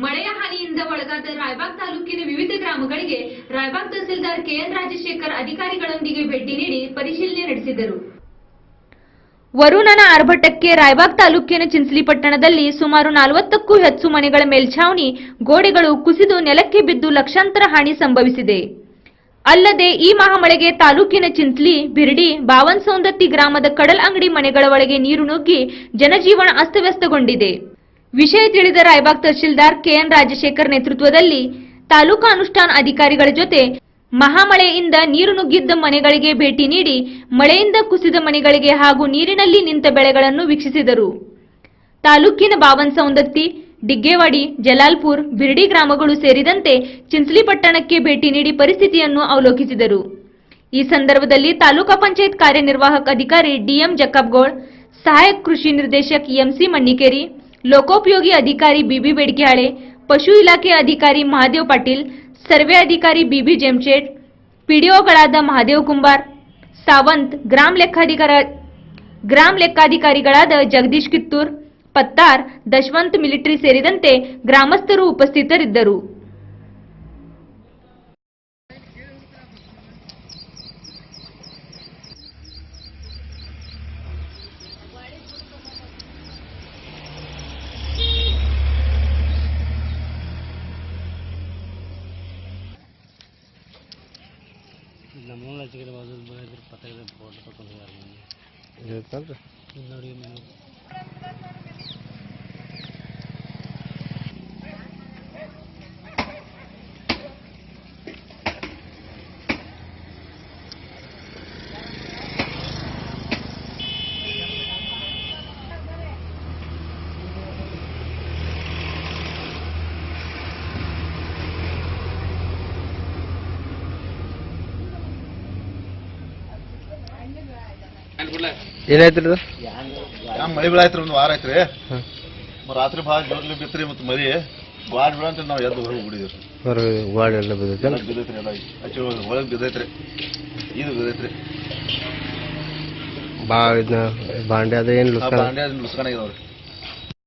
ಮಳೆಯ ಹಾನಿಯಿಂದ ಒಳಗಾದ ರಾಯಬಾಗ್ ತಾಲೂಕಿನ ವಿವಿಧ ಗ್ರಾಮಗಳಿಗೆ ರಾಯಬಾಗ್ ತಹಸೀಲ್ದಾರ್ ಕೆಎನ್ ರಾಜಶೇಖರ್ ಅಧಿಕಾರಿಗಳೊಂದಿಗೆ ಭೇಟಿ ನೀಡಿ ಪರಿಶೀಲನೆ ನಡೆಸಿದರು. ವರುಣನ ಆರ್ಭಟಕ್ಕೆ ರಾಯಬಾಗ್ ತಾಲೂಕಿನ ಚಿಂಚಲಿ ಪಟ್ಟಣದಲ್ಲಿ ಸುಮಾರು 40ಕ್ಕೂ ಹೆಚ್ಚು ಮನೆಗಳ ಮೇಲ್ಛಾವಣಿ ಗೋಡೆಗಳು ಕುಸಿದು ನೆಲಕ್ಕೆ ಬಿದ್ದು ಲಕ್ಷಾಂತರ ಹಾನಿ ಸಂಭವಿಸಿದೆ. ಅಲ್ಲದೆ ಈ ಮಹಾಮಳೆಗೆ ತಾಲೂಕಿನ ಚಿಂಚಲಿ, ಬಿರ್ಡಿ, ಬಾವನಸೌಂದತ್ತಿ ಗ್ರಾಮದ ಕಡಲ್ ಅಂಗಡಿ ಮನೆಗಳ ಒಳಗೆ ನೀರು ನುಗ್ಗಿ ಜನಜೀವನ ಅಸ್ತವ್ಯಸ್ತಗೊಂಡಿದೆ. ವಿಷಯ ತಿಳಿದ ರಾಯಬಾಗ್ ತಹಶೀಲ್ದಾರ್ ಕೆಎನ್ ರಾಜಶೇಖರ್ ನೇತೃತ್ವದಲ್ಲಿ ತಾಲೂಕಾ ಅನುಷ್ಠಾನ ಅಧಿಕಾರಿಗಳ ಜೊತೆ ಮಹಾಮಳೆಯಿಂದ ನೀರು ನುಗ್ಗಿದ್ದ ಮನೆಗಳಿಗೆ ಭೇಟಿ ನೀಡಿ ಮಳೆಯಿಂದ ಕುಸಿದ ಮನೆಗಳಿಗೆ ಹಾಗೂ ನೀರಿನಲ್ಲಿ ನಿಂತ ಬೆಳೆಗಳನ್ನು ವೀಕ್ಷಿಸಿದರು. ತಾಲೂಕಿನ ಬಾವನಸೌಂದತ್ತಿ, ಡಿಗ್ಗೇವಾಡಿ, ಜಲಾಲ್ಪುರ್, ಬಿರ್ಡಿ ಗ್ರಾಮಗಳು ಸೇರಿದಂತೆ ಚಿಂಚಲಿ ಪಟ್ಟಣಕ್ಕೆ ಭೇಟಿ ನೀಡಿ ಪರಿಸ್ಥಿತಿಯನ್ನು ಅವಲೋಕಿಸಿದರು. ಈ ಸಂದರ್ಭದಲ್ಲಿ ತಾಲೂಕಾ ಪಂಚಾಯತ್ ಕಾರ್ಯನಿರ್ವಾಹಕ ಅಧಿಕಾರಿ ಡಿಎಂ ಜಕ್ಕಬ್ಗೋಳ್, ಸಹಾಯಕ ಕೃಷಿ ನಿರ್ದೇಶಕ ಎಂಸಿ ಮಣ್ಣಿಕೇರಿ, ಲೋಕೋಪಯೋಗಿ ಅಧಿಕಾರಿ ಬಿಬಿ ಬೇಡ್ಕಿಹಾಳೆ, ಪಶು ಇಲಾಖೆ ಅಧಿಕಾರಿ ಮಹಾದೇವ್ ಪಾಟೀಲ್, ಸರ್ವೆ ಅಧಿಕಾರಿ ಬಿಬಿ ಜೆಮ್ಚೇಡ್, ಪಿಡಿಒಗಳಾದ ಮಹಾದೇವ್ ಕುಂಬಾರ್, ಸಾವಂತ್, ಗ್ರಾಮ ಲೆಕ್ಕಾಧಿಕಾರಿಗಳಾದ ಜಗದೀಶ್ ಕಿತ್ತೂರ್, ಪತ್ತಾರ್, ದಶವಂತ್ ಮಿಲಿಟರಿ ಸೇರಿದಂತೆ ಗ್ರಾಮಸ್ಥರು ಉಪಸ್ಥಿತರಿದ್ದರು. ನಮ್ಮೂರ ಚಿಕ್ಕದ ಬಾಜು ಬಂದಿದ್ರು ಪತ್ತಾಗ ಫೋಟೋ ತಗೊಂಡು ನೋಡಿ ಏನಾಯ್ತು ಮಳಿ ಬೀಳಾಯ್ತ್ರಿ, ಒಂದು ವಾರ ಆಯ್ತ್ರಿ. ರಾತ್ರಿ ಭಾಳ ಜೋರ್ಲಿ ಬಿತ್ರಿ, ಮತ್ತು ಮರಿ ಗಾಡ್ ಬೀಳ ಅಂತ ನಾವು ಎದ್ದು ಹೊರಗೆ ಬಿಡಿದ್ರಿ. ಗಾಡಿ ಎಲ್ಲ ಬಿದ್ದೈತೆ, ಬಿದ್ದೈತ್ರಿ, ಎಲ್ಲ ಆಚೆ ಒಳಗೆ ಬಿದ್ದೈತ್ರಿ, ಇದು ಬಿದ್ದೈತ್ರಿ. ಬಾಂಡೆ ಅದ ಏನು ಬಾಂಡೆ ಲುಸ್ಕಾನಾಗಿದಾವ್ರಿ.